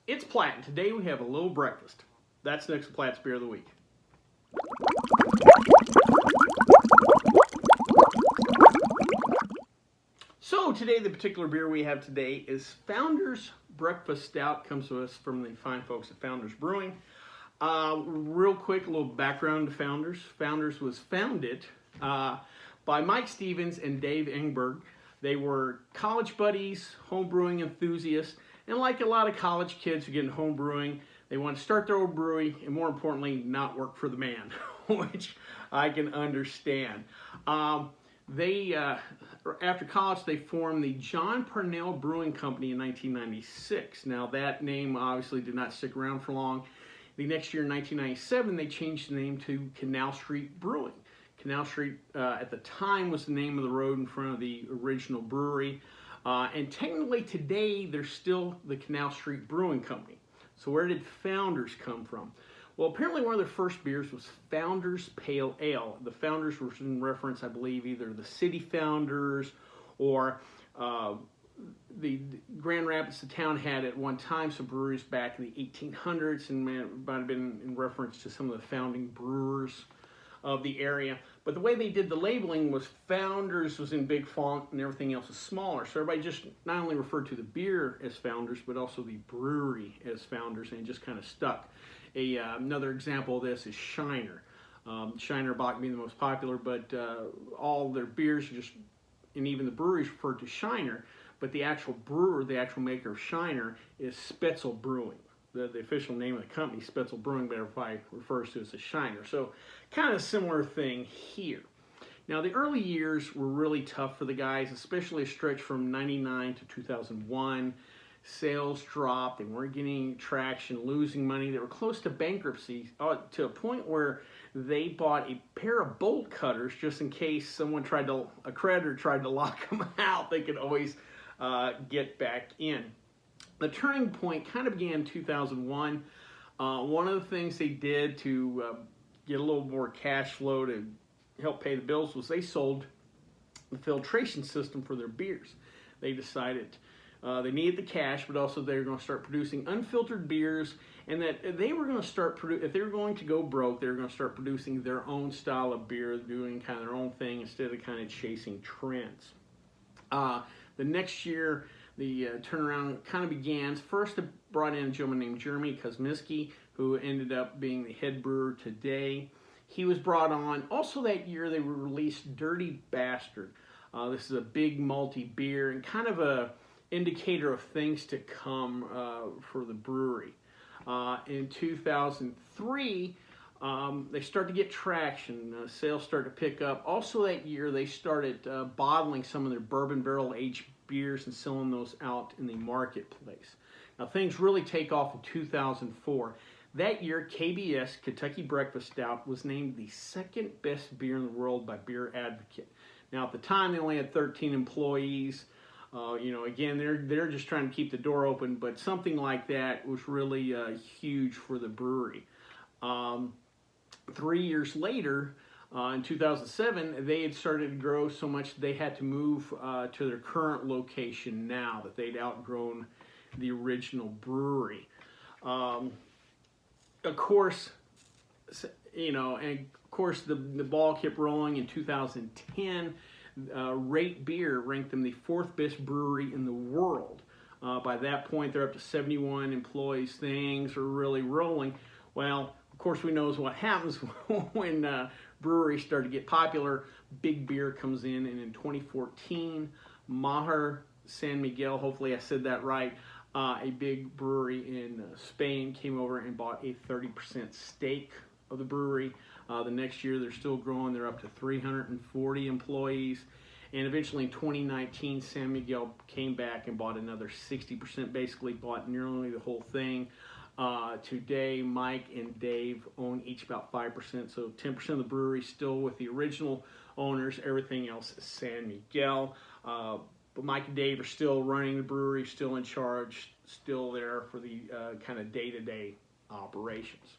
It's Platt, and today we have a little breakfast. That's next to Platt's Beer of the Week. So today, the particular beer we have today is Founders Breakfast Stout. Comes to us from the fine folks at Founders Brewing. Real quick, a little background to Founders. Founders was founded by Mike Stevens and Dave Engberg. They were college buddies, home brewing enthusiasts, and like a lot of college kids who get into home brewing, they want to start their own brewery and, more importantly, not work for the man, which I can understand. After college, they formed the John Parnell Brewing Company in 1996. Now, that name obviously did not stick around for long. The next year, in 1997, they changed the name to Canal Street Brewing. Canal Street, at the time, was the name of the road in front of the original brewery. And technically, today, they're still the Canal Street Brewing Company. So where did Founders come from? Well, apparently one of their first beers was Founders Pale Ale. The Founders was in reference, I believe, either the city founders or the Grand Rapids, the town, had at one time some breweries back in the 1800s, and it might have been in reference to some of the founding brewers of the area. But the way they did the labeling was Founders was in big font and everything else was smaller. So everybody just not only referred to the beer as Founders, but also the brewery as Founders, and it just kind of stuck. Another example of this is Shiner. Shiner Bock being the most popular, but all their beers are just, and even the breweries referred to Shiner, but the actual brewer, the actual maker of Shiner, is Spetzel Brewing. The official name of the company, Spetzel Brewing, but everybody refers to it as a Shiner. So kind of a similar thing here. Now, the early years were really tough for the guys, especially a stretch from 99 to 2001. Sales dropped, they weren't getting traction, losing money. They were close to bankruptcy, to a point where they bought a pair of bolt cutters just in case a creditor tried to lock them out. They could always get back in. The turning point kind of began in 2001. One of the things they did to get a little more cash flow to help pay the bills was they sold the filtration system for their beers. They decided they needed the cash, but also they were going to start producing unfiltered beers, and that they were going to start if they were going to go broke, they were going to start producing their own style of beer, doing kind of their own thing instead of kind of chasing trends. The next year, the turnaround kind of began. First, they brought in a gentleman named Jeremy Kosmiski, who ended up being the head brewer today. He was brought on. Also that year, they released Dirty Bastard. This is a big malty beer and kind of a indicator of things to come for the brewery. In 2003, they start to get traction. Sales start to pick up. Also that year, they started bottling some of their bourbon barrel aged beers and selling those out in the marketplace. Now, things really take off in 2004. That year, KBS, Kentucky Breakfast Stout, was named the second best beer in the world by Beer Advocate. Now, at the time, they only had 13 employees. Again, they're just trying to keep the door open, but something like that was really huge for the brewery. 3 years later, in 2007, they had started to grow so much they had to move to their current location now that they'd outgrown the original brewery. Of course, the ball kept rolling. In 2010, Rate Beer ranked them the fourth best brewery in the world. By that point, they're up to 71 employees. Things are really rolling. Well, of course, we know what happens when breweries start to get popular. Big beer comes in, and in 2014, Maher San Miguel, hopefully I said that right, a big brewery in Spain came over and bought a 30% stake of the brewery. The next year, they're still growing. They're up to 340 employees. And eventually in 2019, San Miguel came back and bought another 60%, basically bought nearly the whole thing. Today, Mike and Dave own each about 5%, so 10% of the brewery still with the original owners. Everything else is San Miguel. But Mike and Dave are still running the brewery, still in charge, still there for the kind of day-to-day operations.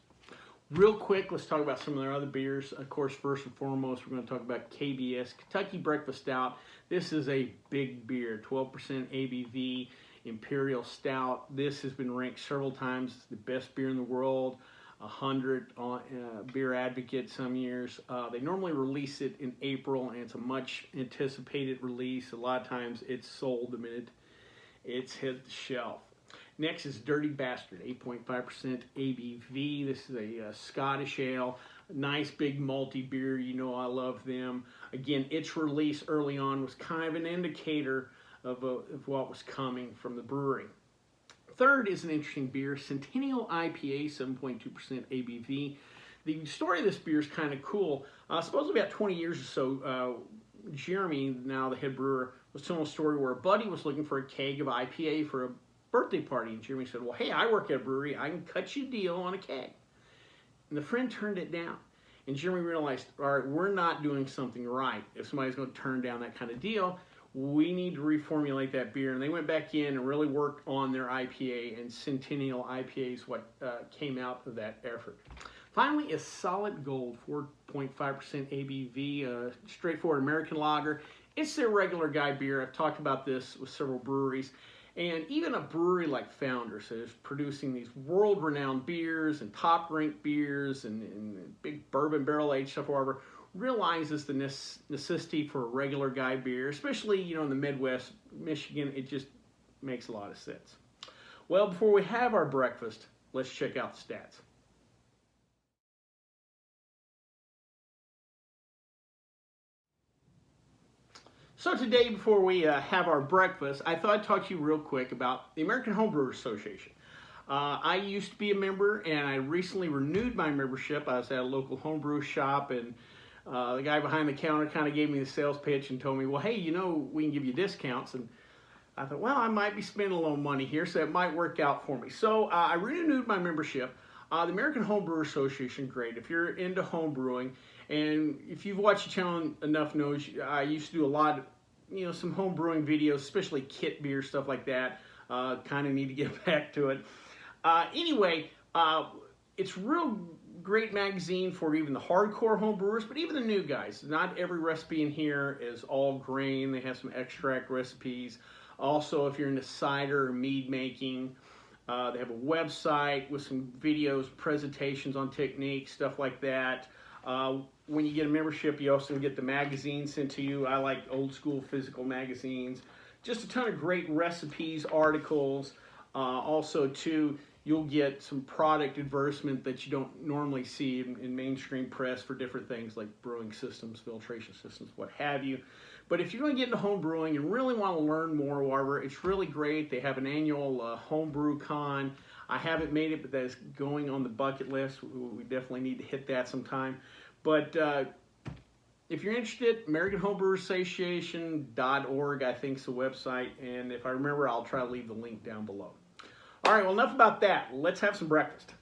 Real quick, let's talk about some of their other beers. Of course, first and foremost, we're going to talk about KBS, Kentucky Breakfast Stout. This is a big beer, 12% ABV. Imperial Stout. This has been ranked several times as the best beer in the world. 100 on Beer Advocate some years. They normally release it in April, and it's a much anticipated release. A lot of times it's sold the minute it's hit the shelf. Next is Dirty Bastard, 8.5% ABV. This is a Scottish ale. Nice big malty beer. You know I love them. Again, its release early on was kind of an indicator of what was coming from the brewery. Third is an interesting beer, Centennial IPA, 7.2% ABV. The story of this beer is kind of cool. Supposedly about 20 years or so, Jeremy, now the head brewer, was telling a story where a buddy was looking for a keg of IPA for a birthday party. And Jeremy said, well, hey, I work at a brewery. I can cut you a deal on a keg. And the friend turned it down. And Jeremy realized, all right, we're not doing something right. If somebody's going to turn down that kind of deal, we need to reformulate that beer. And they went back in and really worked on their IPA, and Centennial IPA is what came out of that effort. Finally, a Solid Gold, 4.5% ABV, straightforward American lager. It's their regular guy beer. I've talked about this with several breweries. And even a brewery like Founders is producing these world-renowned beers and top-ranked beers and big bourbon barrel-aged stuff, however, realizes the necessity for a regular guy beer, especially, you know, in the Midwest, Michigan. It just makes a lot of sense. Well, before we have our breakfast, let's check out the stats. So today, before we have our breakfast, I thought I'd talk to you real quick about the American Homebrewers Association. I used to be a member, and I recently renewed my membership. I was at a local homebrew shop, and the guy behind the counter kind of gave me the sales pitch and told me, well, hey, you know, we can give you discounts. And I thought, well, I might be spending a little money here, so it might work out for me. So I renewed my membership. The American Homebrewers Association, great. If you're into homebrewing, and if you've watched the channel enough knows, I used to do a lot of, you know, some home brewing videos, especially kit beer, stuff like that. Kind of need to get back to it. Anyway, it's real great magazine for even the hardcore home brewers, but even the new guys. Not every recipe in here is all grain. They have some extract recipes. Also, if you're into cider or mead making, they have a website with some videos, presentations on techniques, stuff like that. When you get a membership, you also get the magazine sent to you. I like old school physical magazines. Just a ton of great recipes, articles. Also, too, you'll get some product advertisement that you don't normally see in mainstream press for different things like brewing systems, filtration systems, what have you. But if you're going to get into home brewing and really want to learn more, however, it's really great. They have an annual homebrew con. I haven't made it, but that is going on the bucket list. We definitely need to hit that sometime. But if you're interested, AmericanHomebrewAssociation.org, I think, is the website. And if I remember, I'll try to leave the link down below. All right, well, enough about that. Let's have some breakfast.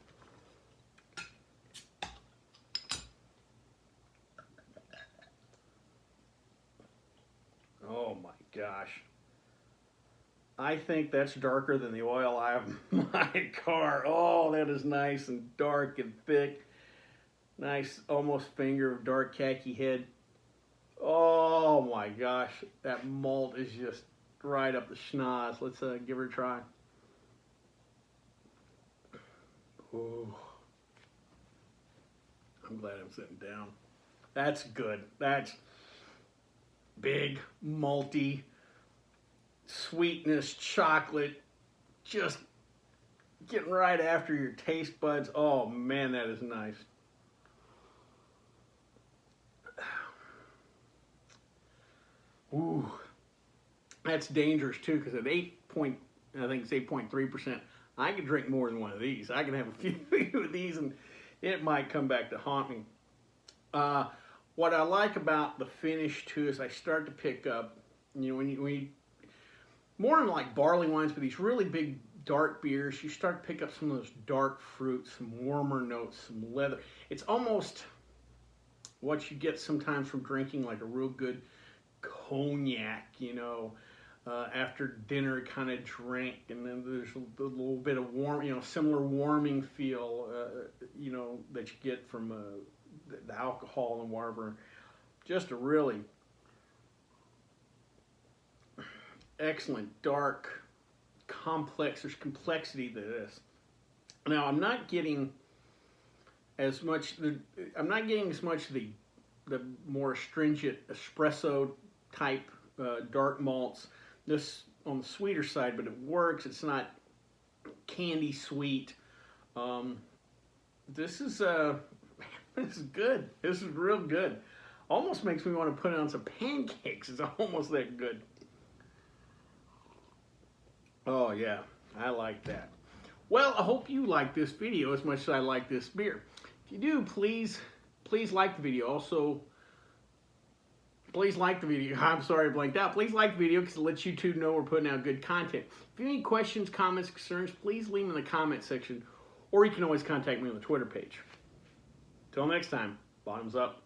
Oh, my gosh. I think that's darker than the oil I have in my car. Oh, that is nice and dark and thick. Nice, almost finger of dark khaki head. Oh my gosh, that malt is just right up the schnoz. Let's give her a try. Ooh. I'm glad I'm sitting down. That's good. That's big, malty, sweetness, chocolate, just getting right after your taste buds. Oh man, that is nice. Ooh, that's dangerous too, because at I think it's 8.3%, I could drink more than one of these. I can have a few of these and it might come back to haunt me. What I like about the finish too is I start to pick up, you know, when you more in like barley wines, but these really big dark beers, you start to pick up some of those dark fruits, some warmer notes, some leather. It's almost what you get sometimes from drinking like a real good cognac, you know, after dinner kind of drink, and then there's a little bit of warm, you know, similar warming feel, you know, that you get from the alcohol and whatever. Just a really excellent dark complex. There's complexity to this. Now I'm not getting as much. I'm not getting as much the more astringent espresso type dark malts. This on the sweeter side, but it works. It's not candy sweet. This is this is good. This is real good. Almost makes me want to put it on some pancakes. It's almost that good. Oh yeah, I like that. Well, I hope you like this video as much as I like this beer. If you do, please like the video. Also, please like the video. I'm sorry I blanked out. Please like the video because it lets YouTube know we're putting out good content. If you have any questions, comments, concerns, please leave them in the comment section, or you can always contact me on the Twitter page. Till next time, bottoms up.